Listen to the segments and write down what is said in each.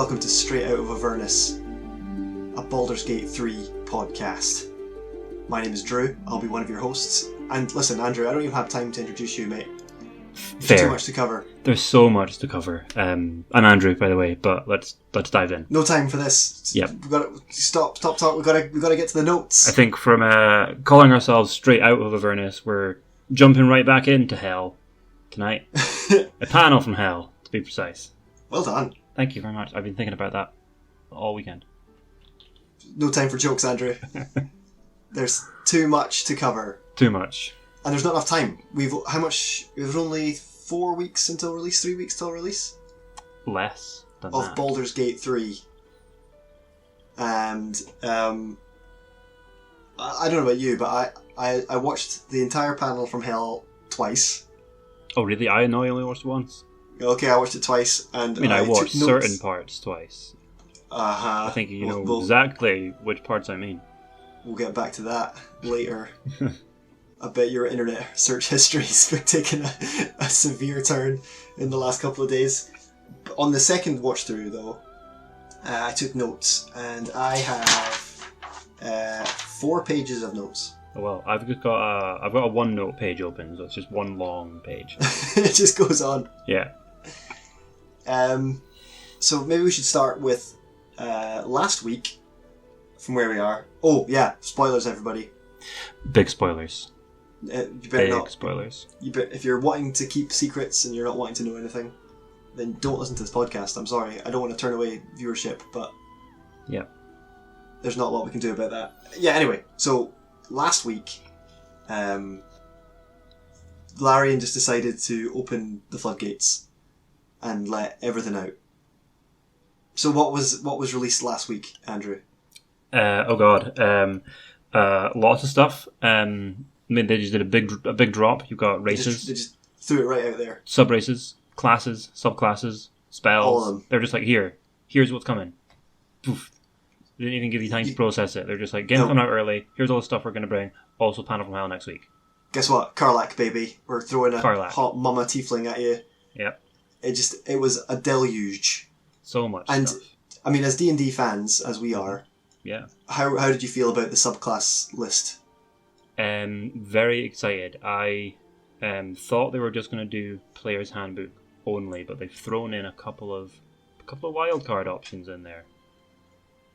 welcome to Straight Out of Avernus, a Baldur's Gate 3 podcast. My name is Drew, I'll be one of your hosts. And listen, Andrew, I don't even have time to introduce you, mate. There's too much to cover. There's so much to cover. And Andrew, by the way, but let's dive in. No time for this. Yep. We've got to stop talk. We've got to get to the notes. I think from calling ourselves Straight Out of Avernus, we're jumping right back into hell tonight. A panel from hell, to be precise. Well done. Thank you very much. I've been thinking about that all weekend. No time for jokes, Andrew. There's too much to cover. Too much. And there's not enough time. We've only 4 weeks until release, 3 weeks till release? Less than of that. Baldur's Gate 3. And I don't know about you, but I watched the entire panel from hell twice. Oh really? I know I only watched it once. Okay, I watched it twice, and I watched certain parts twice. Uh-huh. I think you know exactly which parts I mean. We'll get back to that later. I bet your internet search history's been taking a severe turn in the last couple of days. On the second watch through, though, I took notes, and I have 4 pages of notes. Well, I've got a OneNote page open, so it's just one long page. It just goes on. Yeah. So maybe we should start with last week, from where we are. Oh yeah, spoilers, everybody. Big spoilers. You better not. Spoilers. If you're wanting to keep secrets and you're not wanting to know anything, then don't listen to this podcast. I'm sorry, I don't want to turn away viewership, but yeah, there's not a lot we can do about that. Yeah. Anyway, so last week, Larian just decided to open the floodgates and let everything out. So what was released last week, Andrew? Lots of stuff. I mean, they just did a big drop. You've got races. They just threw it right out there. Sub races, classes, subclasses, spells. All of them. They're just like, here's what's coming. Poof. They didn't even give you time to process it. They're just like, game coming out early. Here's all the stuff we're going to bring. Also, panel from hell next week. Guess what? Karlach, baby. We're throwing a hot mama tiefling at you. Yep. It was a deluge. So much and stuff. I mean, as D&D fans as we are, yeah. How did you feel about the subclass list? Very excited. I thought they were just going to do Player's Handbook only, but they've thrown in a couple of wildcard options in there,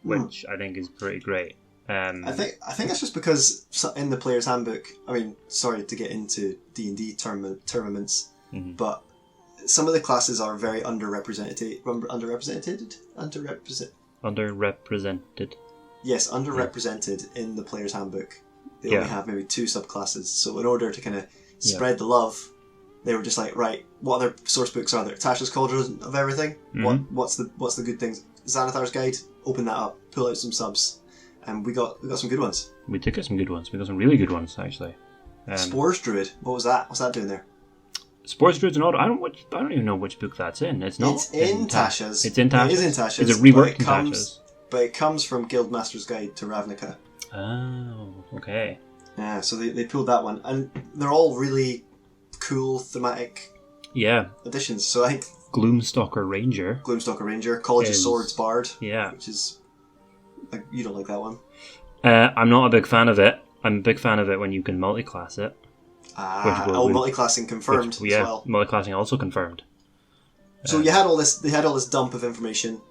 which I think is pretty great. I think that's just because in the Player's Handbook, I mean, sorry to get into D&D tournaments, but some of the classes are very underrepresented. Yes, underrepresented in the Player's Handbook. They only have maybe 2 subclasses. So in order to kind of spread the love, they were just like, right, what other source books are there? Tasha's Cauldron of everything. What's the good things? Xanathar's Guide. Open that up. Pull out some subs, and we got some good ones. We did get some good ones. We got some really good ones actually. Spores Druid. What was that? What's that doing there? Spores Druid's an order. I don't even know which book that's in. It's not. It's in Tasha's. It's in Tasha's. It is in Tasha's. Is it reworked in Tasha's? But it comes from Guildmaster's Guide to Ravnica. Oh, okay. Yeah, so they pulled that one. And they're all really cool thematic additions. So I think Gloomstalker Ranger, College of Swords Bard. Yeah. Which is... you don't like that one? I'm not a big fan of it. I'm a big fan of it when you can multi-class it. Multi-classing confirmed as well. Multi-classing also confirmed. So they had all this dump of information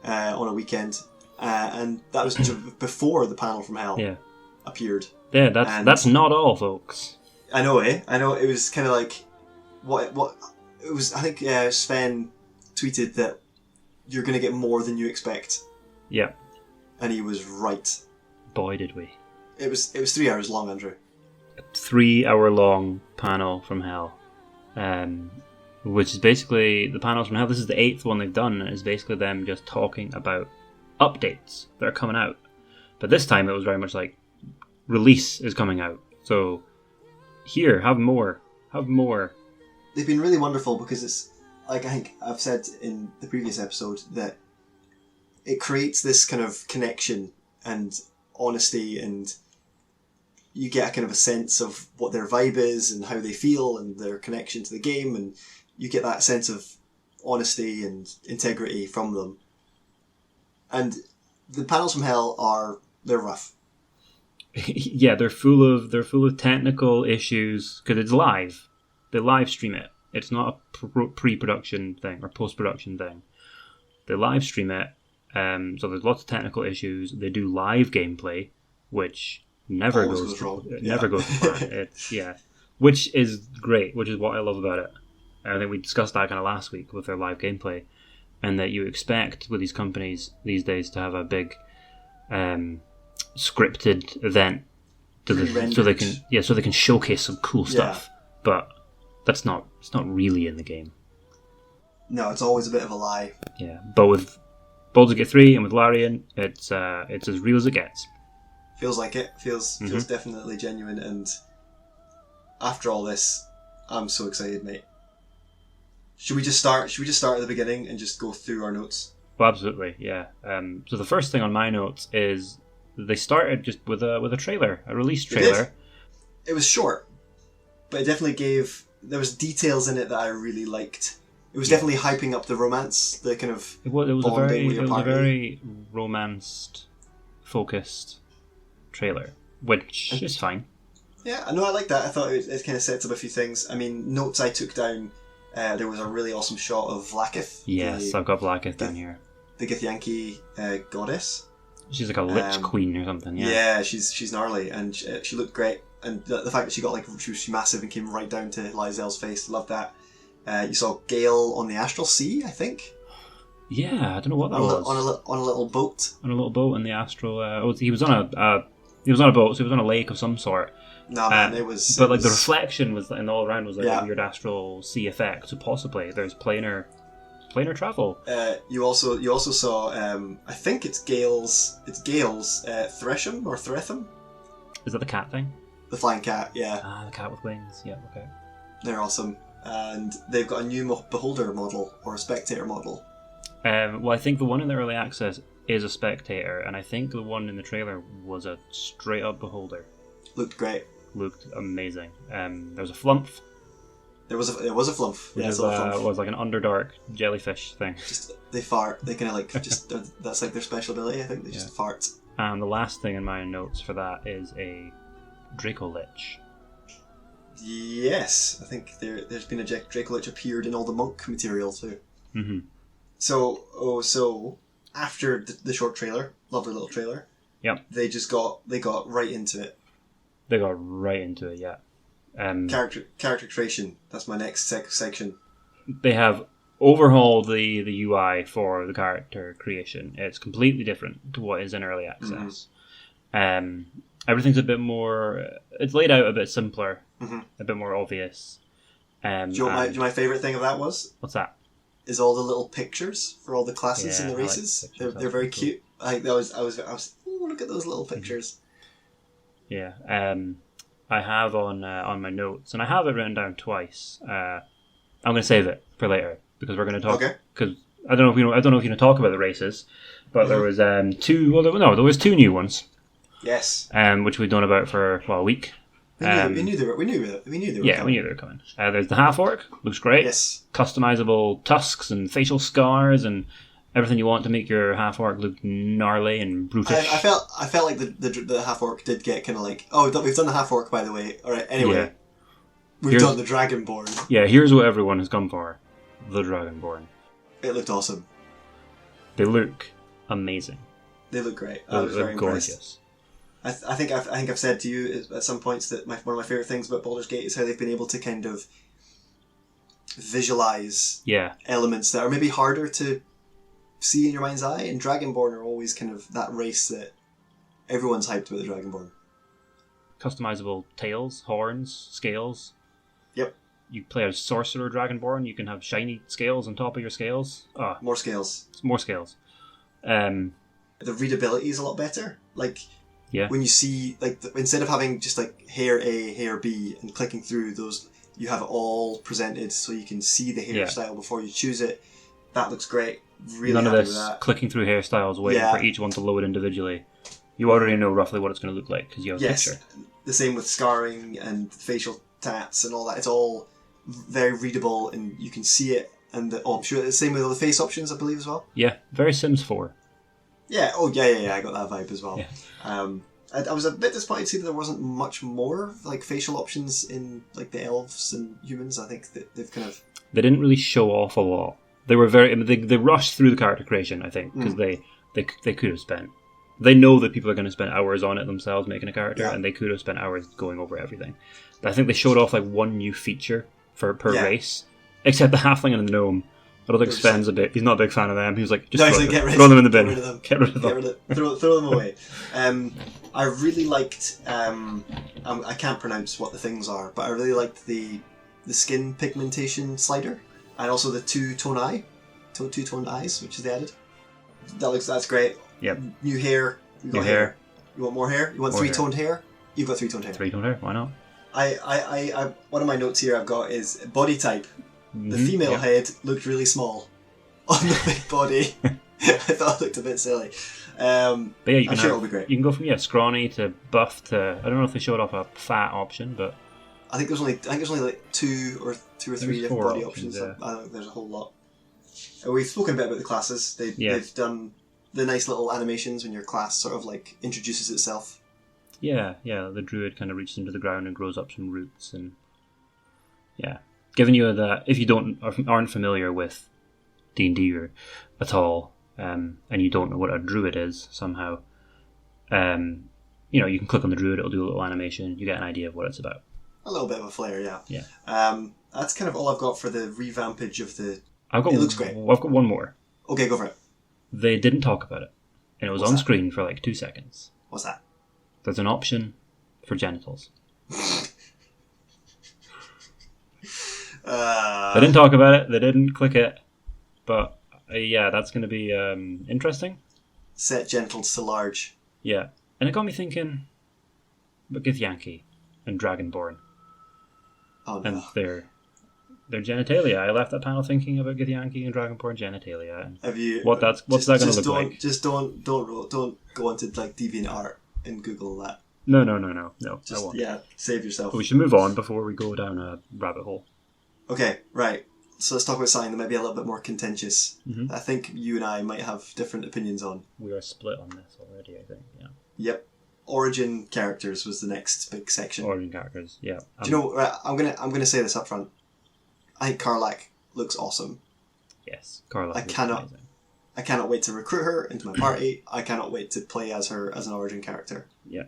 on a weekend, and that was before the panel from hell appeared. Yeah, that's not all, folks. I know, eh? I know. It was kind of like what it was. I think Sven tweeted that you're going to get more than you expect. Yeah, and he was right. Boy, did we! It was 3 hours long, Andrew. 3 hour long panel from hell, which is basically the panels from hell. This is the 8th one they've done, and it's basically them just talking about updates that are coming out. But this time it was very much like release is coming out, so here, have more. They've been really wonderful because it's like I think I've said in the previous episode that it creates this kind of connection and honesty, and you get a kind of a sense of what their vibe is and how they feel and their connection to the game, and you get that sense of honesty and integrity from them. And the panels from Hell they're rough. Yeah, they're full of technical issues because it's live. They live stream it. It's not a pre-production thing or post-production thing. They live stream it. So there's lots of technical issues. They do live gameplay, which never goes to plan. Which is great. Which is what I love about it. I think we discussed that kind of last week with their live gameplay, and that you expect with these companies these days to have a big scripted event so they can showcase some cool stuff. But it's not really in the game. No, it's always a bit of a lie. Yeah, but with Baldur's Gate 3 and with Larian, it's as real as it gets. Feels like it. Feels definitely genuine. And after all this, I'm so excited, mate. Should we just start at the beginning and just go through our notes? Well, absolutely, yeah. So the first thing on my notes is they started just with a trailer, a release trailer. It was short, but it definitely there was details in it that I really liked. It was definitely hyping up the romance, the kind of it was a very romanced, focused trailer, which is fine. Yeah, I know, I like that. I thought it kind of sets up a few things. I mean, notes I took down. There was a really awesome shot of Vlaakith. Yes, I've got Vlaakith down here. The Githyanki goddess. She's like a lich queen or something. Yeah, she's gnarly, and she looked great. And the fact that she got she was massive and came right down to Lysel's face, loved that. You saw Gale on the Astral Sea, I think. Yeah, I don't know what that was. On a little boat. On a little boat in the Astral. He was on a boat, so he was on a lake of some sort. No, man, it was. But the reflection was, and all around was like a weird astral sea effect. So possibly there's planar travel. You also saw. I think it's Gale's Thresham or Thretham. Is that the cat thing? The flying cat, yeah. Ah, the cat with wings. Yeah, okay. They're awesome, and they've got a new beholder model or a spectator model. Well, I think the one in the early access is a spectator, and I think the one in the trailer was a straight up beholder. Looked great. Looked amazing. There was a flump. There was a flump. Which was like an underdark jellyfish thing. Just they fart. They kind of like just that's like their special ability. I think they just fart. And the last thing in my notes for that is a Dracolich. Yes, I think there's been a Dracolich appeared in all the monk material too. Mm-hmm. So after the short trailer, lovely little trailer. Yep. They got right into it. They got right into it, yeah. Character creation. That's my next section. They have overhauled the UI for the character creation. It's completely different to what is in early access. Mm-hmm. Everything's a bit more. It's laid out a bit simpler, a bit more obvious. Do you know my favourite thing of that was? What's that? Is all the little pictures for all the classes in the races. Like they're very cute. I was. Oh, look at those little pictures. Yeah, I have on my notes, and I have it written down twice. I'm going to save it for later because we're going to talk. Because I don't know if you want to talk about the races, but there was two. Well, there was two new ones. Yes. Which we've known about for a week. We knew they were coming. We knew they were coming. There's the half orc. Looks great. Yes. Customizable tusks and facial scars and everything you want to make your half orc look gnarly and brutish. I felt like the half orc did get kind of like, we've done the half orc, by the way. All right. Anyway, we've done the Dragonborn. Yeah. Here's what everyone has come for: the Dragonborn. It looked awesome. They look amazing. They look great. I was very gorgeous. Impressed. I think I've said to you at some points that one of my favourite things about Baldur's Gate is how they've been able to kind of visualize elements that are maybe harder to see in your mind's eye, and Dragonborn are always kind of that race that everyone's hyped about the Dragonborn. Customizable tails, horns, scales. Yep. You play a sorcerer Dragonborn, you can have shiny scales on top of your scales. More scales. More scales. The readability is a lot better. Like, when you see, like, instead of having just like hair A, hair B, and clicking through those, you have it all presented so you can see the hairstyle before you choose it. That looks great. Really None of happy this with that. Clicking through hairstyles, waiting for each one to load individually. You already know roughly what it's going to look like because you have a picture. The same with scarring and facial tats and all that. It's all very readable and you can see it. And I'm sure it's the same with all the face options, I believe, as well. Yeah, very Sims 4. Yeah. Oh, yeah. I got that vibe as well. Yeah. I was a bit disappointed to see that there wasn't much more like facial options in like the elves and humans. I think that they've kind of... They didn't really show off a lot. They were they rushed through the character creation, I think, because they could have spent... They know that people are going to spend hours on it themselves making a character, and they could have spent hours going over everything. But I think they showed off like one new feature per race, except the halfling and the gnome. I don't think Sven's he's not a big fan of them. He was like, just throw them in the bin. Get rid of them. Throw them away. I really liked, I can't pronounce what the things are, but I really liked the skin pigmentation slider, and also the two-toned eyes, which is added. That's great. Yep. New hair. New hair. You want more hair? You want three-toned hair? You've got three-toned hair. Three-toned hair, why not? I one of my notes here I've got is body type. The female head looked really small on the big body. I thought it looked a bit silly. But yeah, I'm sure it'll be great. You can go from scrawny to buff to... I don't know if they showed off a fat option, but... I think there's only like two or three different body options. Yeah. I don't think there's a whole lot. We've spoken a bit about the classes. They've done the nice little animations when your class sort of like introduces itself. Yeah. The druid kind of reaches into the ground and grows up some roots, and giving you that if you aren't familiar with D&D at all, and you don't know what a druid is somehow, you can click on the druid. It'll do a little animation. You get an idea of what it's about. A little bit of a flair, yeah. Yeah. That's kind of all I've got for the revampage of the... It looks great. I've got one more. Okay, go for it. They didn't talk about it, and it was on screen for like 2 seconds. What's that? There's an option for genitals. They didn't talk about it. They didn't click it. But that's going to be interesting. Set genitals to large. Yeah. And it got me thinking about Githyanki and Dragonborn. Oh, no. And their genitalia. I left that panel thinking about Githyanki and Dragonborn genitalia. And have you? What's that going to look like? Just don't go onto like DeviantArt and Google that. No. Just, I won't. Save yourself. But we should move on before we go down a rabbit hole. Okay, right. So let's talk about something that might be a little bit more contentious. Mm-hmm. I think you and I might have different opinions on. We are split on this already, I think. Yeah. Yep. Origin characters was the next big section. Origin characters, yeah. Do you know? I'm gonna say this up front. I think Karlach looks awesome. Yes, Karlach. I cannot wait to recruit her into my party. I cannot wait to play as her as an origin character. Yeah.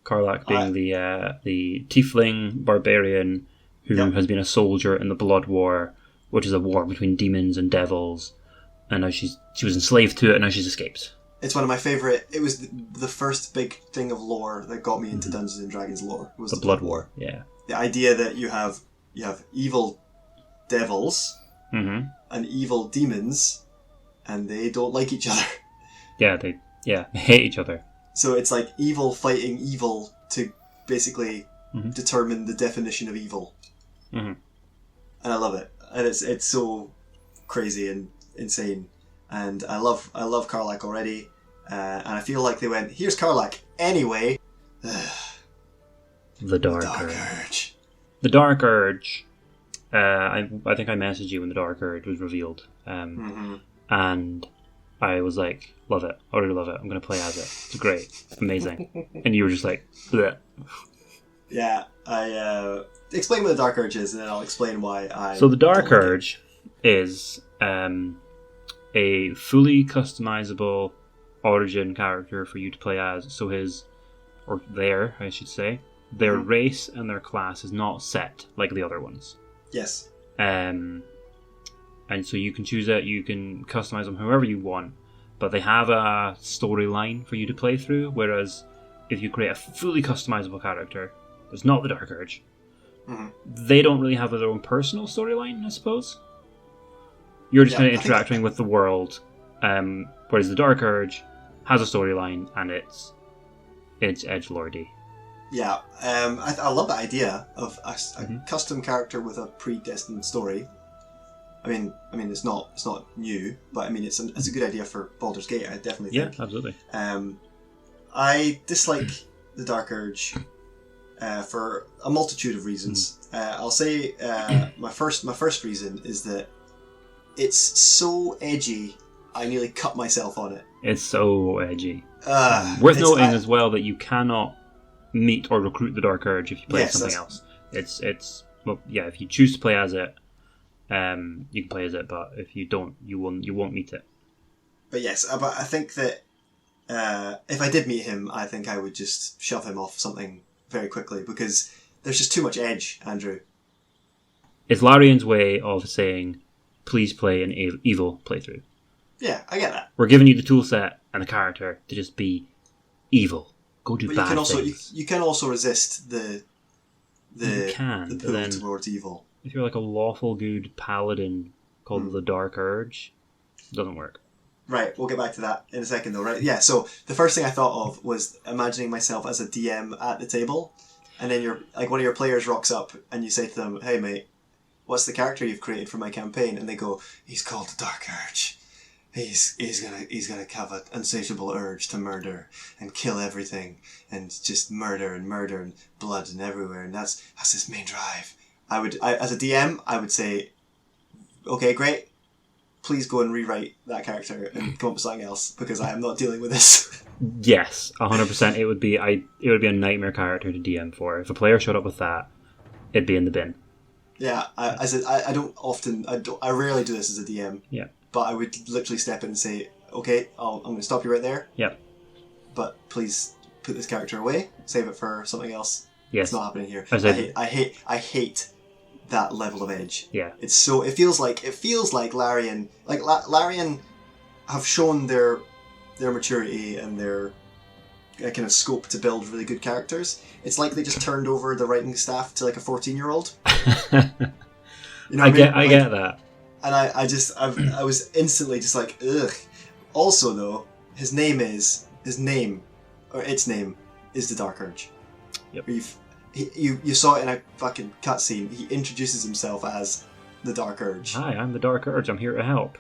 Karlach being the tiefling barbarian who has been a soldier in the Blood War, which is a war between demons and devils, and now she was enslaved to it, and now she's escaped. It's one of my favourite... It was the first big thing of lore that got me into Dungeons and Dragons lore. Was the Blood War, yeah. The idea that you have evil devils and evil demons, and they don't like each other. Yeah, they hate each other. So it's like evil fighting evil to basically determine the definition of evil. Mm-hmm. And I love it. And it's so crazy and insane. And I love Karlach already. And I feel like they went, here's Karlach. Anyway. The Dark Urge. The Dark Urge. I think I messaged you when the Dark Urge was revealed. And I was like, love it. I already love it. I'm going to play as it. It's great. Amazing. And you were just like, bleh. Yeah. I explain what the Dark Urge is, and then I'll explain why I... So the Dark Urge is a fully customizable origin character for you to play as. So their race and their class is not set like the other ones. Yes. And so you can choose it, you can customize them however you want, but they have a storyline for you to play through, whereas if you create a fully customizable character, it's not the Dark Urge. They don't really have their own personal storyline, I suppose. You're just kind of interacting with the world, whereas the Dark Urge has a storyline, and it's edgelordy. Yeah, I love that idea of a custom character with a predestined story. I mean, it's not new, but I mean, it's a good idea for Baldur's Gate. I definitely think. Yeah, absolutely. I dislike the Dark Urge for a multitude of reasons. I'll say my first reason is that it's so edgy I nearly cut myself on it. It's so edgy. Worth noting as well that you cannot meet or recruit the Dark Urge if you play something else. It's well, yeah. If you choose to play as it, you can play as it. But if you don't, you won't meet it. But yes, but I think that if I did meet him, I think I would just shove him off something very quickly because there's just too much edge, Andrew. It's Larian's way of saying, please play an evil playthrough. Yeah, I get that. We're giving you the tool set and the character to just be evil. Go do bad things. You can also resist the pull towards evil. If you're like a lawful good paladin called the Dark Urge, it doesn't work. Right, we'll get back to that in a second though, right? Yeah, so the first thing I thought of was imagining myself as a DM at the table, and then one of your players rocks up and you say to them, hey mate, what's the character you've created for my campaign? And they go, he's called the Dark Urge. He's gonna have an insatiable urge to murder and kill everything and just murder and blood and everywhere, and that's his main drive. As a DM, I would say, okay, great. Please go and rewrite that character and come up with something else because I am not dealing with this. Yes, 100%. It would be a nightmare character to DM for. If a player showed up with that, it'd be in the bin. Yeah, I rarely do this as a DM. Yeah. But I would literally step in and say, okay, I'm going to stop you right there. Yep. But please put this character away. Save it for something else. Yes. It's not happening here. I hate that level of edge. Yeah. It feels like Larian, Larian have shown their maturity and their kind of scope to build really good characters. It's like they just turned over the writing staff to like a 14-year-old. You know I get that. And I was instantly just like, ugh. Also though, its name is the Dark Urge. Yep. You saw it in a fucking cutscene. He introduces himself as the Dark Urge. Hi, I'm the Dark Urge. I'm here to help.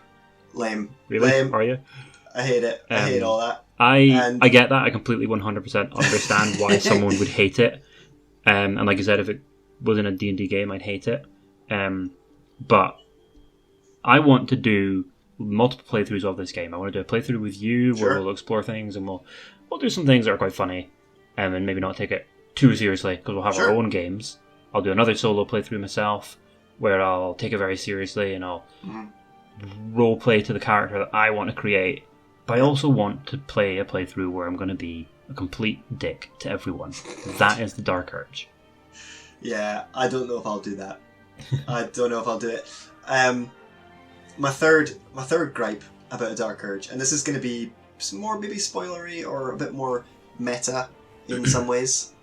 Lame. Really? Lame. Are you? I hate it. I hate all that. I get that. I completely 100% understand why someone would hate it. And like I said, if it was in a D&D game, I'd hate it. But I want to do multiple playthroughs of this game. I want to do a playthrough with you where we'll explore things and we'll do some things that are quite funny and maybe not take it too seriously because we'll have our own games. I'll do another solo playthrough myself where I'll take it very seriously and I'll roleplay to the character that I want to create. But I also want to play a playthrough where I'm going to be a complete dick to everyone. That is the Dark Urge. Yeah, I don't know if I'll do that. I don't know if I'll do it. My third gripe about a Dark Urge, and this is going to be some more maybe spoilery or a bit more meta in some ways,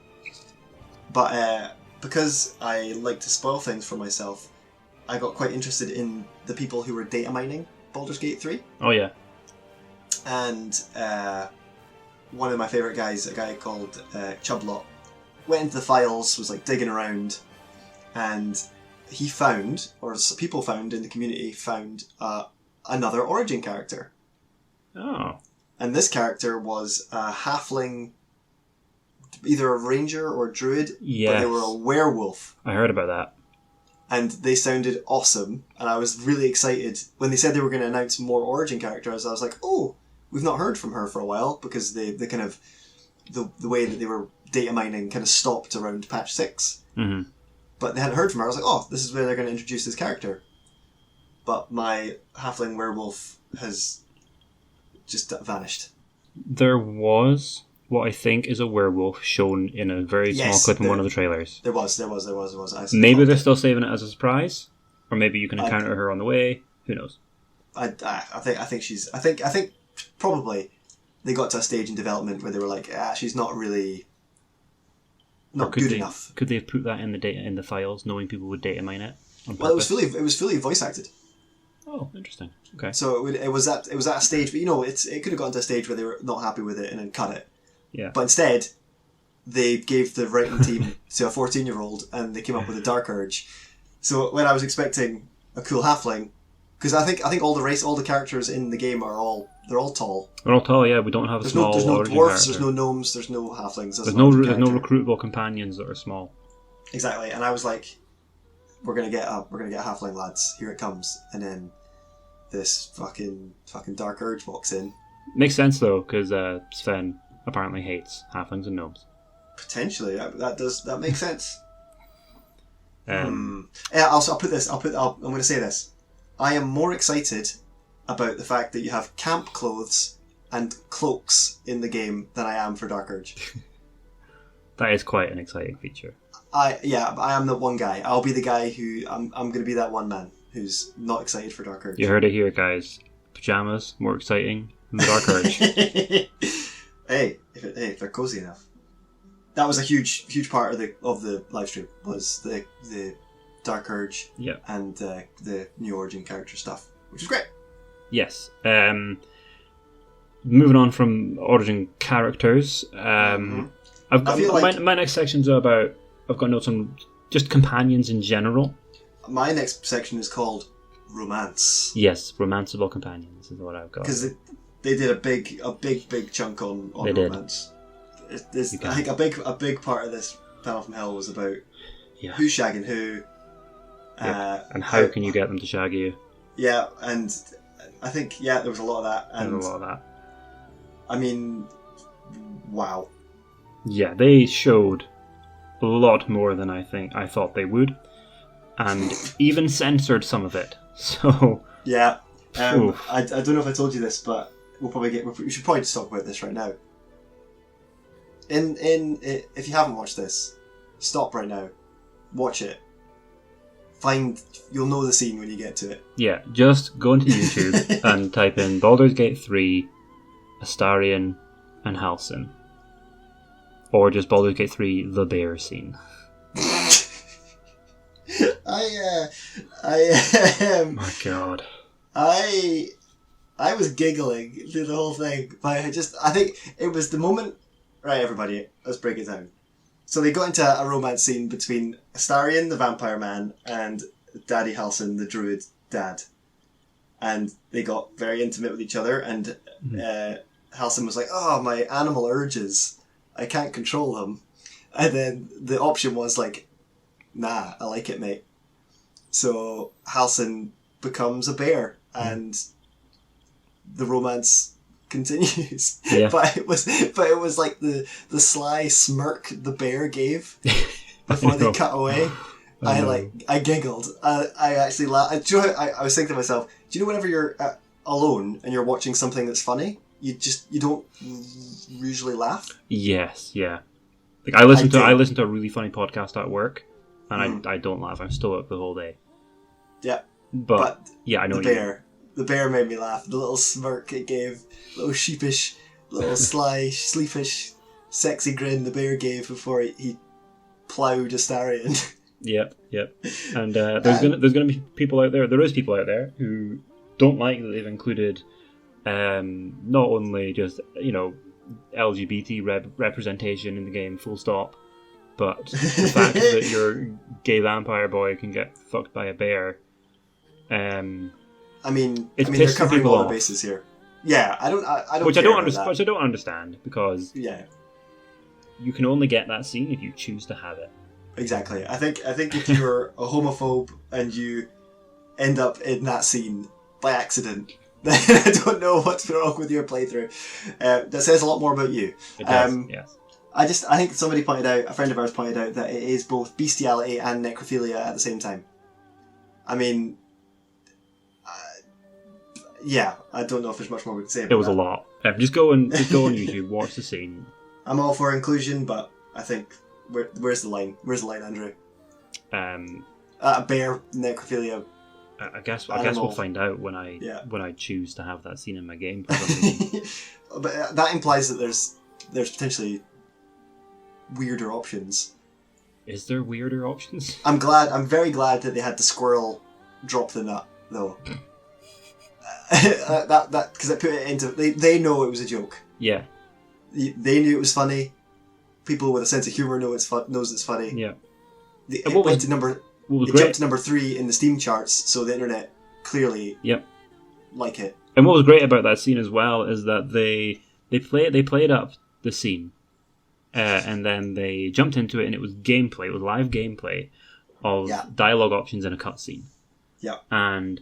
but because I like to spoil things for myself, I got quite interested in the people who were data mining Baldur's Gate 3. Oh yeah. And one of my favourite guys, a guy called Chublot, went into the files, was like digging around, and he found, or people found in the community, found another origin character. Oh. And this character was a halfling, either a ranger or a druid, but they were a werewolf. I heard about that. And they sounded awesome, and I was really excited. When they said they were going to announce more origin characters, I was like, oh, we've not heard from her for a while, because the kind of, the way that they were data mining kind of stopped around patch 6. Mm-hmm. But they hadn't heard from her. I was like, oh, this is where they're going to introduce this character. But my halfling werewolf has just vanished. There was what I think is a werewolf shown in a very small clip in one of the trailers. There was. Maybe they're still saving it as a surprise, or maybe you can encounter her on the way. Who knows? I think probably they got to a stage in development where they were like, she's not really good enough. Could they have put that in the files, knowing people would data mine it? Well, it was fully voice acted. Oh, interesting. Okay. So it was at a stage, but it could have gotten to a stage where they were not happy with it and then cut it. Yeah. But instead, they gave the writing team to a 14-year-old and they came up with a Dark Urge. So when I was expecting a cool halfling, because I think all the characters in the game are all tall. They're all tall. Yeah, we don't have there's no dwarves, character. There's no gnomes, there's no halflings. There's no recruitable companions that are small. Exactly, and I was like, we're gonna get halfling lads. Here it comes, and then this fucking Dark Urge walks in. Makes sense though, because Sven apparently hates halflings and gnomes. Potentially, that makes sense. Yeah, I'm going to say this. I am more excited about the fact that you have camp clothes and cloaks in the game than I am for Dark Urge. That is quite an exciting feature. I am the one guy. I'll be the guy who I'm going to be that one man who's not excited for Dark Urge. You heard it here, guys. Pajamas more exciting than the Dark Urge. Hey, if they're cozy enough. That was a huge part of the live stream, was the Dark Urge and the New Origin character stuff, which is great. Yes. Moving on from Origin characters, my next section's about. I've got notes on just companions in general. My next section is called Romance. Yes, romanceable companions is what I've got. Because they did a big chunk on romance. I think a big part of this panel from Hell was about who's shagging who, and how can you get them to shag you? Yeah, and I think there was a lot of that. And there was a lot of that. I mean, wow. Yeah, they showed a lot more than I thought they would, and even censored some of it. So yeah, I don't know if I told you this, but we should probably just talk about this right now. If you haven't watched this, stop right now, watch it. You'll know the scene when you get to it. Yeah, just go into YouTube and type in Baldur's Gate 3, Astarion, and Halsin. Or just Baldur's Gate 3, the bear scene. My God. I was giggling through the whole thing, but I think it was the moment. Right, everybody, let's break it down. So they got into a romance scene between Astarion, the vampire man, and Daddy Halsin, the druid dad. And they got very intimate with each other, and Halsin was like, "Oh, my animal urges. I can't control them." And then the option was like, "Nah, I like it, mate." So Halsin becomes a bear, and the romance continues. Yeah. But it was like the sly smirk the bear gave before they cut away. I giggled. I actually laughed. I was thinking to myself, do you know whenever you're alone and you're watching something that's funny, you don't usually laugh? Yes, yeah. Like I listen to a really funny podcast at work, and I don't laugh. I'm still up the whole day. Yeah, but yeah, I know the bear made me laugh. The little smirk it gave, little sheepish, little sly, sleepish, sexy grin the bear gave before he ploughed Astarion. Yep. And there's gonna be people out there. There is people out there who don't like that they've included not only just LGBT representation in the game, full stop, but the fact that your gay vampire boy can get fucked by a bear. I mean, they're covering all the bases here. Yeah, I don't. Which I don't understand because you can only get that scene if you choose to have it. Exactly. I think if you're a homophobe and you end up in that scene by accident, then I don't know what's wrong with your playthrough. That says a lot more about you. It does, yes. I think a friend of ours pointed out that it is both bestiality and necrophilia at the same time. I mean, I don't know if there's much more we can say about it. It was that. a lot. Just go on YouTube, watch the scene. I'm all for inclusion, but I think where's the line? Where's the line, Andrew? Bear necrophilia. I guess we'll find out when I choose to have that scene in my game. For some reason. But that implies that there's potentially weirder options. Is there weirder options? I'm very glad that they had the squirrel drop the nut though. That because it put it into they know it was a joke. Yeah. They knew it was funny. People with a sense of humour knows it's funny. Yeah. It jumped to number 3 in the Steam charts, so the internet clearly like it. And what was great about that scene as well is that they played up the scene, and then they jumped into it, and it was gameplay. It was live gameplay of dialogue options in a cutscene. Yeah. And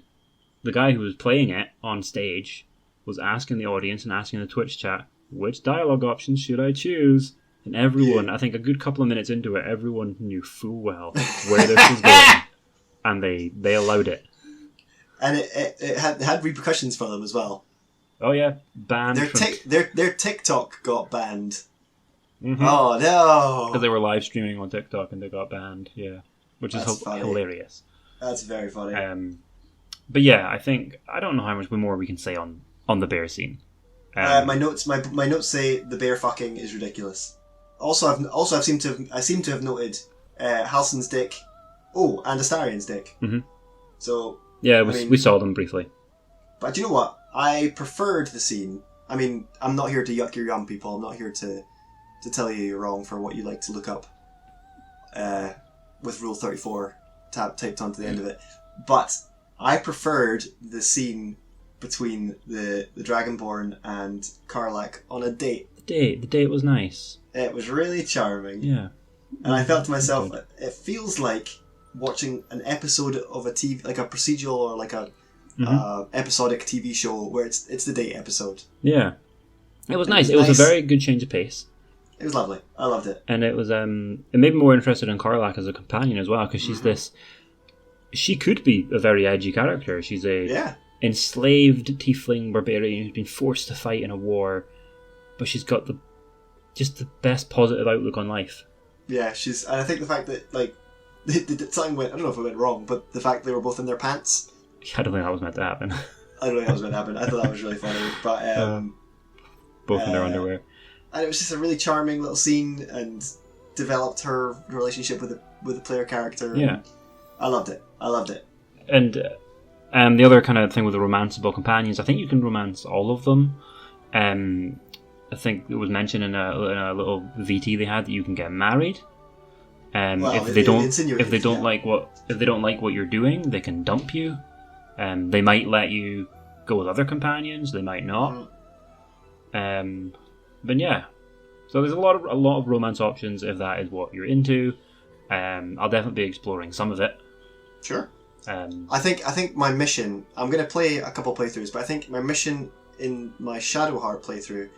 the guy who was playing it on stage was asking the audience and asking the Twitch chat, which dialogue options should I choose? And everyone, I think a good couple of minutes into it, everyone knew full well where this was going. And they allowed it. And it had repercussions for them as well. Oh yeah, banned. Their TikTok got banned. Mm-hmm. Oh no! Because they were live streaming on TikTok and they got banned. Yeah, which is hilarious. That's very funny. But yeah, I don't know how much more we can say on the bear scene. My notes say the bear fucking is ridiculous. Also, I seem to have noted Halsin's dick. Oh, and Astarion's dick. Mm-hmm. So yeah, we saw them briefly. But do you know what? I preferred the scene. I mean, I'm not here to yuck your yum, people. I'm not here to tell you you're wrong for what you like to look up with Rule 34 taped onto the end of it. But I preferred the scene between the Dragonborn and Karlach on a date. The date was nice. It was really charming. Yeah. And I felt to myself, it feels like watching an episode of a TV, like a procedural or like a episodic TV show where it's the date episode. Yeah. It was nice. It was a very good change of pace. It was lovely. I loved it. And it was it made me more interested in Karlach as a companion as well, because she's she could be a very edgy character. She's a enslaved tiefling barbarian who's been forced to fight in a war, but she's got the best positive outlook on life. Yeah, and I think the fact that something went, I don't know if it went wrong, but the fact they were both in their pants. I don't think that was meant to happen. I don't think that was meant to happen. I thought that was really funny, but both in their underwear. And it was just a really charming little scene, and developed her relationship with the player character. Yeah, I loved it. And the other kind of thing with the romanceable companions, I think you can romance all of them. I think it was mentioned in a little VT they had that you can get married. If they don't like what you're doing, they can dump you. They might let you go with other companions. They might not. But yeah, so there's a lot of romance options if that is what you're into. I'll definitely be exploring some of it. Sure. I think my mission. I'm going to play a couple playthroughs, but I think my mission in my Shadowheart playthrough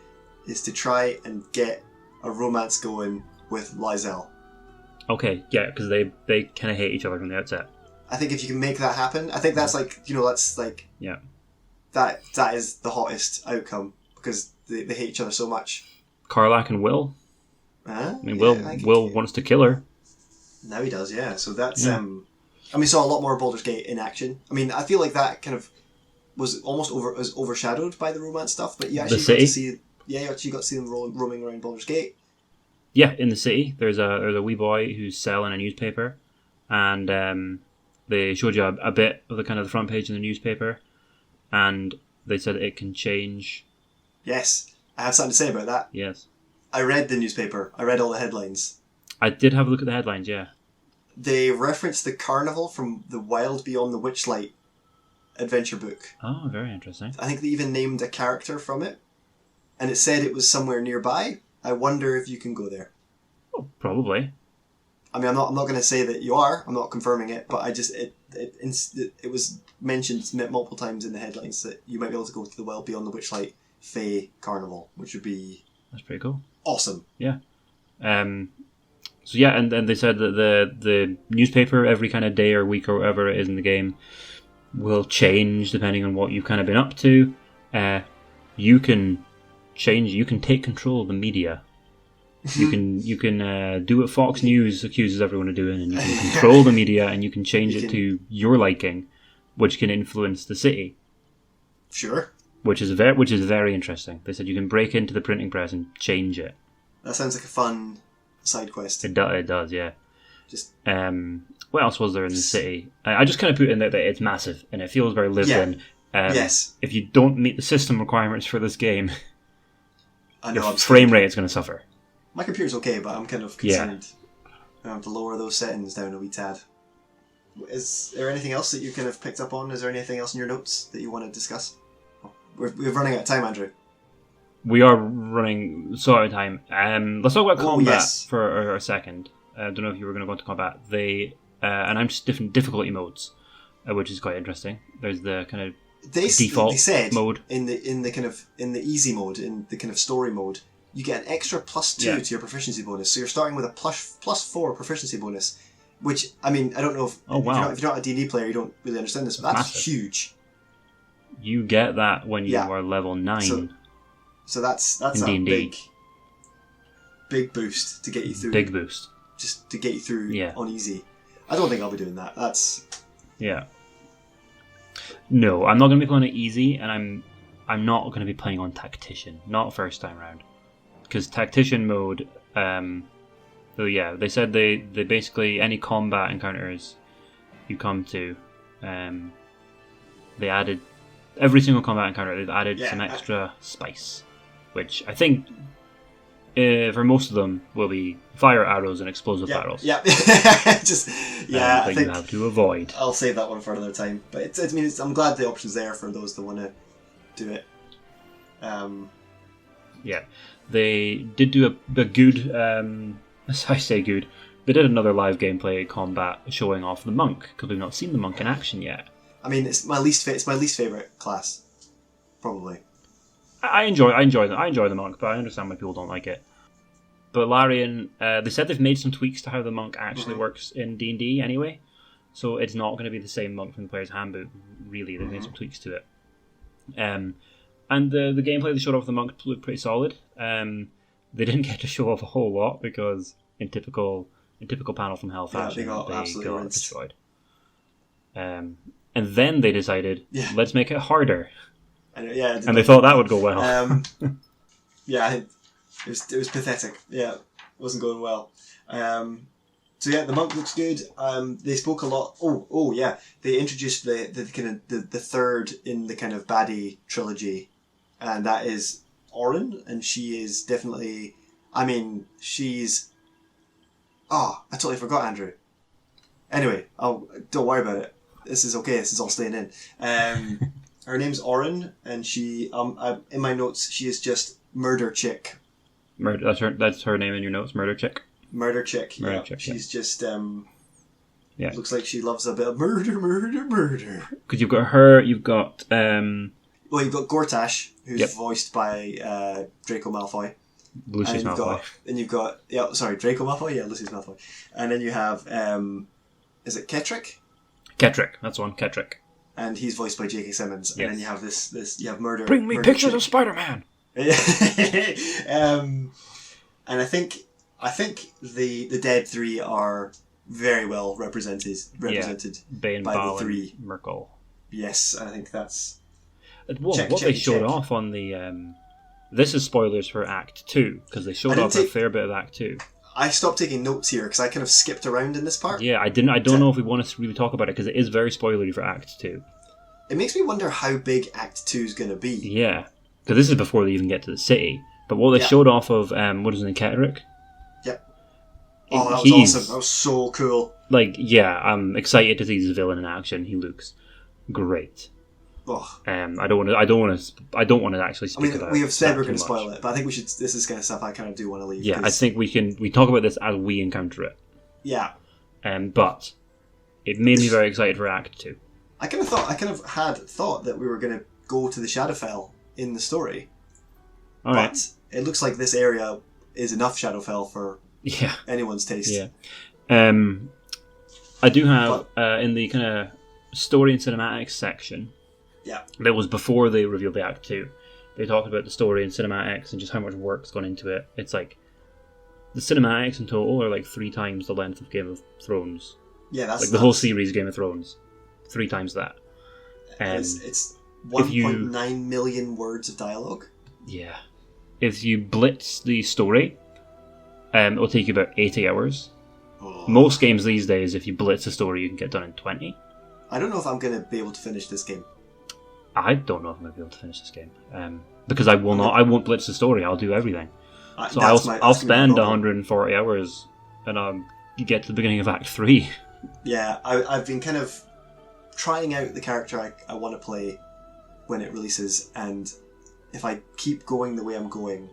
is to try and get a romance going with Lysel. Okay, yeah, because they kind of hate each other from the outset. I think if you can make that happen, I think that's yeah, that is the hottest outcome, because they hate each other so much. Karlach and Will. Will wants to kill her. Now he does, yeah. So that's and we saw a lot more Baldur's Gate in action. I mean, I feel like that kind of was almost overshadowed by the romance stuff, but you actually got to see. Yeah, you actually got to see them roaming around Baldur's Gate. Yeah, in the city, there's a wee boy who's selling a newspaper, and they showed you a bit of the front page of the newspaper, and they said it can change. Yes, I have something to say about that. Yes, I read the newspaper. I read all the headlines. I did have a look at the headlines. Yeah, they referenced the carnival from the Wild Beyond the Witchlight adventure book. Oh, very interesting. I think they even named a character from it, and it said it was somewhere nearby. I wonder if you can go there. Oh, probably. I mean, I'm not going to say that you are. I'm not confirming it, but it was mentioned multiple times in the headlines that you might be able to go to the Wild Beyond the Witchlight Fae Carnival, which would be... That's pretty cool. Awesome. Yeah. So yeah, and then they said that the newspaper every kind of day or week or whatever it is in the game will change depending on what you've kind of been up to. You can take control of the media. You can do what Fox News accuses everyone of doing, and you can control the media, and you can change it to your liking, which can influence the city. Sure. Which is very interesting. They said you can break into the printing press and change it. That sounds like a fun side quest. It does, yeah. Just what else was there in the city? I just kind of put in there that it's massive and it feels very lived in. Yes. If you don't meet the system requirements for this game, I know, your frame rate is going to suffer. My computer's okay, but I'm kind of concerned. I have to lower those settings down a wee tad. Is there anything else that you kind of picked up on? Is there anything else in your notes that you want to discuss? We're running out of time, Andrew. We are running so out of time. Let's talk about combat for a second. I don't know if you were going to go into combat. They announced different difficulty modes. which is quite interesting. There's the kind of they default said mode in the easy mode, in the kind of story mode, you get an extra +2 to your proficiency bonus. So you're starting with a +4 proficiency bonus, which, I mean, I don't know if, if you're not a D&D player, you don't really understand this, but that's huge. You get that when you are level 9. So that's a D&D. big boost to get you through. Big boost. Just to get you through on easy. I don't think I'll be doing that. That's... Yeah. No, I'm not going to be playing it easy, and I'm not going to be playing on Tactician. Not first time round. Because Tactician mode, they said they basically, any combat encounters you come to, they added, every single combat encounter, they've added some extra spice. Which I think, for most of them, will be fire arrows and explosive battles. Yeah, I think you have to avoid. I'll save that one for another time. But I'm glad the option's there for those that want to do it. They did do a good, I say good, they did another live gameplay combat showing off the monk, because we've not seen the monk in action yet. I mean, it's my least favourite class, probably. I enjoy the monk, but I understand why people don't like it. But Larian, they said they've made some tweaks to how the monk actually works in D&D anyway, so it's not going to be the same monk from the player's handbook, really. They've made some tweaks to it. And the gameplay they showed off with the monk looked pretty solid. They didn't get to show off a whole lot, because in typical Panel from Hell fashion, they got destroyed. And then they decided, let's make it harder. And they thought that would go well. It was pathetic. Yeah, it wasn't going well. So the monk looks good. They spoke a lot. They introduced the kind of the third in the kind of baddie trilogy, and that is Orin, and she is definitely. I mean, she's. Oh, I totally forgot, Andrew. Anyway, don't worry about it. This is okay. This is all staying in. Her name's Orin, and she, in my notes, she is just Murder Chick. That's her name in your notes, Murder Chick? Murder Chick. She's just, looks like she loves a bit of murder. Because you've got her, you've got... you've got Gortash, who's voiced by Draco Malfoy. Lucius Malfoy. Draco Malfoy? Yeah, Lucius Malfoy. And then you have, is it Kettrick? Kettrick, that's one, Kettrick. And he's voiced by J.K. Simmons. And then you have you have Murder... Bring me pictures of Spider-Man! And I think the Dead Three are very well represented Bane, by Bal, the three. And Merkel. Yes, I think that's... What they showed off on the... this is spoilers for Act 2, because they showed off a fair bit of Act 2. I stopped taking notes here because I kind of skipped around in this part. Yeah, I don't know if we want to really talk about it because it is very spoilery for Act 2. It makes me wonder how big Act 2 is going to be. Yeah, because this is before they even get to the city. But what they showed off of, what is his name, Kettrick? Yep. Oh, that was awesome. That was so cool. I'm excited to see this villain in action. He looks great. Oh. I don't want to actually speak about it. We have said we're going to spoil it, but I think we should. This is kind of stuff I kind of do want to leave. Yeah, I think we talk about this as we encounter it. Yeah. But it made me very excited for Act 2. I kind of had thought that we were going to go to the Shadowfell in the story. But it looks like this area is enough Shadowfell for anyone's taste. Yeah. I do have in the kind of story and cinematics section. Yeah. That was before they revealed the Act 2. They talked about the story and cinematics and just how much work's gone into it. It's like the cinematics in total are like 3 times the length of Game of Thrones. Yeah, that's like the whole series Game of Thrones. 3 times that. It's 1.9 million words of dialogue. Yeah. If you blitz the story, it'll take you about 80 hours. Oh. Most games these days, if you blitz the story, you can get done in 20. I don't know if I'm going to be able to finish this game. I don't know if I'm going to be able to finish this game. Because I will not. I won't blitz the story. I'll do everything. So I'll spend 140 hours and I'll get to the beginning of Act 3. Yeah, I've been kind of trying out the character I want to play when it releases, and if I keep going the way I'm going,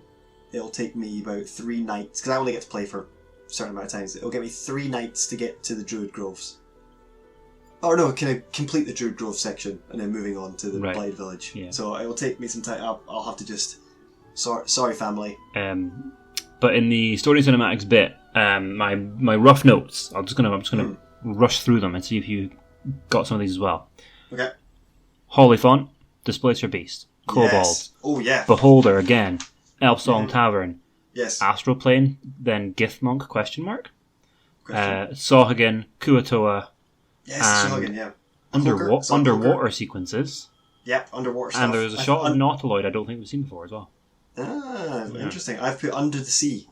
it'll take me about 3 nights, because I only get to play for a certain amount of times. It'll get me 3 nights to get to the Druid Groves. Or no, can I complete the Druid Grove section and then moving on to the Blight Village. Yeah. So it will take me some time. I'll have to just... Sorry, family. But in the story cinematics bit, my rough notes, I'm just gonna rush through them and see if you got some of these as well. Okay. Hollyfont, Displacer Beast, Kobold. Yes. Oh yeah. Beholder again, Elfsong Tavern. Yes. Astral Plane, then Githmonk, question mark. Sohagan, Kuatoa. Yes, Sohagan, yeah. Underwater sequences. Yep, underwater stuff. And there's a shot of Nautiloid I don't think we've seen before as well. Interesting. I've put Under the Sea.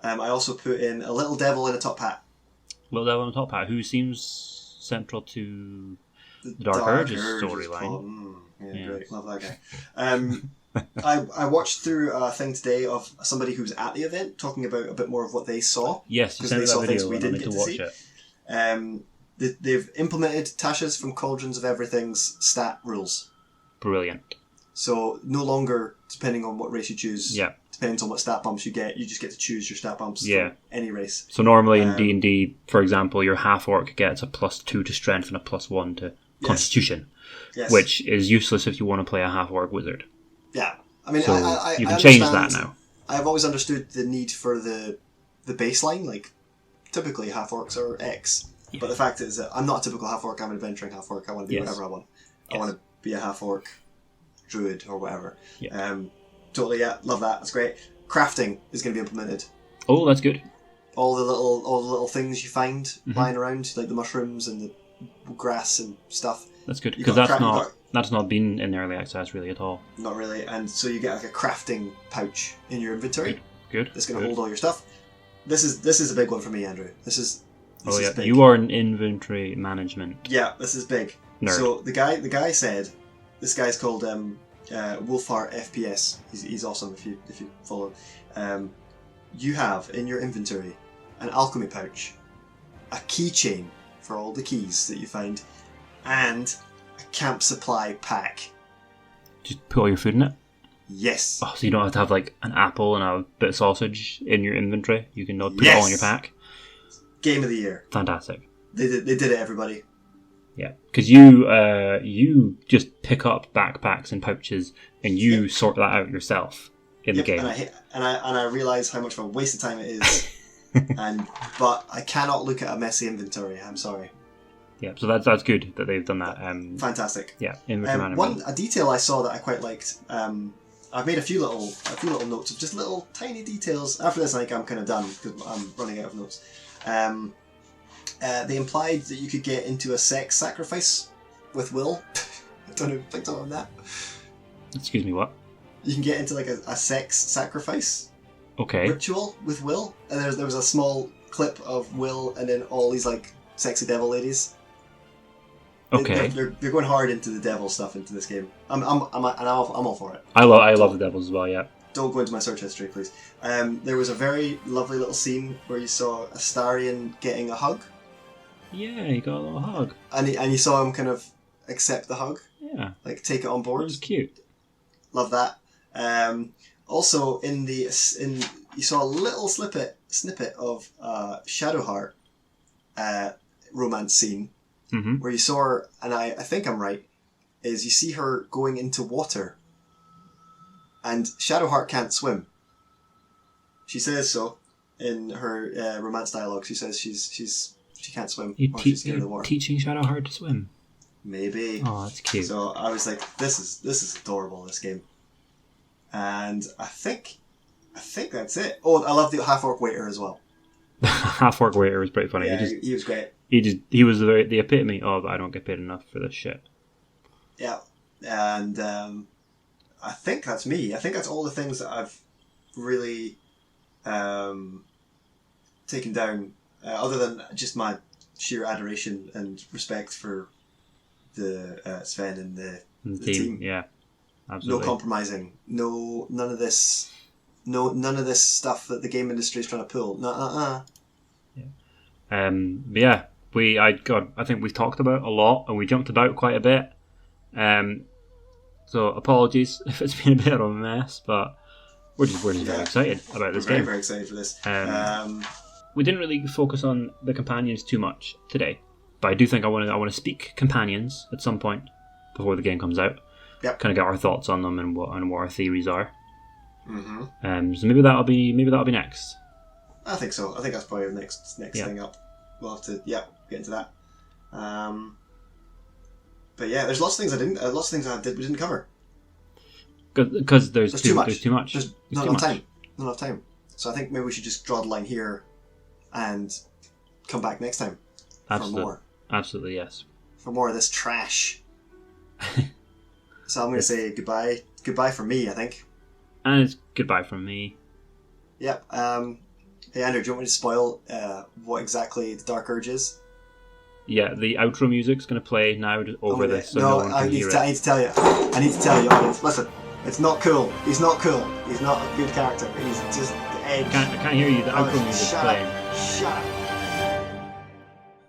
I also put in a Little Devil in a Top Hat. Little Devil in a Top Hat, who seems central to the Dark Urges storyline. Great. Love that guy. I watched through a thing today of somebody who was at the event talking about a bit more of what they saw. Yes, because they saw things we didn't get to see. They've implemented Tasha's from Cauldrons of Everything's stat rules. Brilliant. So no longer, depending on what race you choose, depends on what stat bumps you get, you just get to choose your stat bumps from any race. So normally in D&D, for example, your half-orc gets a +2 to strength and a +1 to constitution, which is useless if you want to play a half-orc wizard. Yeah. I mean, so I you can change that now. I've always understood the need for the baseline, like typically half-orcs are X. Yeah. But the fact is that I'm not a typical half-orc, I'm an adventuring half-orc, I want to be whatever I want. I want to be a half-orc druid or whatever. Totally, love that. That's great. Crafting is going to be implemented. Oh, that's good. All the little things you find lying around, like the mushrooms and the grass and stuff. That's good because that's not been in early access really at all. Not really, and so you get like a crafting pouch in your inventory. Good. That's going to hold all your stuff. This is a big one for me, Andrew. This is big. You are in inventory management. Yeah, this is big. Nerd. So the guy said, this guy's called Wolfhart FPS. He's awesome if you follow. You have in your inventory an alchemy pouch, a keychain for all the keys that you find, and a camp supply pack. Just put all your food in it? Yes. Oh, so you don't have to have like an apple and a bit of sausage in your inventory? You can put it all in your pack? Game of the year. Fantastic. They did it, everybody. Yeah, because you just pick up backpacks and pouches and you sort that out yourself in the game. And I realise how much of a waste of time it is. But I cannot look at a messy inventory. I'm sorry. Yeah, so that's good that they've done that. Fantastic. Yeah, inventory management. A detail I saw that I quite liked. I've made a few little notes of just little tiny details. After this, I think I'm kind of done because I'm running out of notes. They implied that you could get into a sex sacrifice with Will. I don't know if you picked up on that. Excuse me, what? You can get into like a sex sacrifice ritual with Will. And there was a small clip of Will and then all these like sexy devil ladies. Okay. They're going hard into the devil stuff into this game. I'm all for it. I love the devils as well, yeah. Don't go into my search history, please. There was a very lovely little scene where you saw Astarion getting a hug. Yeah, he got a little hug. And you saw him kind of accept the hug. Yeah. Like, take it on board. It was cute. Love that. Also, you saw a little snippet of Shadowheart romance scene where you saw her, and I think I'm right, is you see her going into water. And Shadowheart can't swim. She says so in her romance dialogue. She says she can't swim. She's scared of the water. Teaching Shadowheart to swim. Maybe. Oh, that's cute. So I was like, this is adorable, this game. And I think that's it. Oh, I love the half-orc waiter as well. Half-orc waiter was pretty funny. Yeah, he was great. He was the epitome of I don't get paid enough for this shit. Yeah, and I think that's me. I think that's all the things that I've really taken down, other than just my sheer adoration and respect for the Sven and the team. Yeah, absolutely. No compromising. None of this stuff that the game industry is trying to pull. Yeah. I think we've talked about a lot and we jumped about quite a bit. So apologies if it's been a bit of a mess, but we're just very excited about this game. Very excited for this. We didn't really focus on the companions too much today. But I do think I want to speak companions at some point before the game comes out. Yep. Kind of get our thoughts on them and what our theories are. Mm-hmm. So maybe that'll be next. I think so. I think that's probably the next thing up. We'll have to get into that. But yeah, there's lots of things I did we didn't cover. Because there's too much. There's not enough time. Not enough time. So I think maybe we should just draw the line here and come back next time for more. Absolutely, yes. For more of this trash. So I'm going to say goodbye. Goodbye from me, I think. And it's goodbye from me. Yep. Hey Andrew, do you want me to spoil what exactly the Dark Urge is? Yeah, the outro music's going to play now over this, so no one can hear it. I need to tell you, audience. Listen, it's not cool. He's not cool. He's not a good character. He's just the edge. I can't hear you. The outro music's playing. Shut up.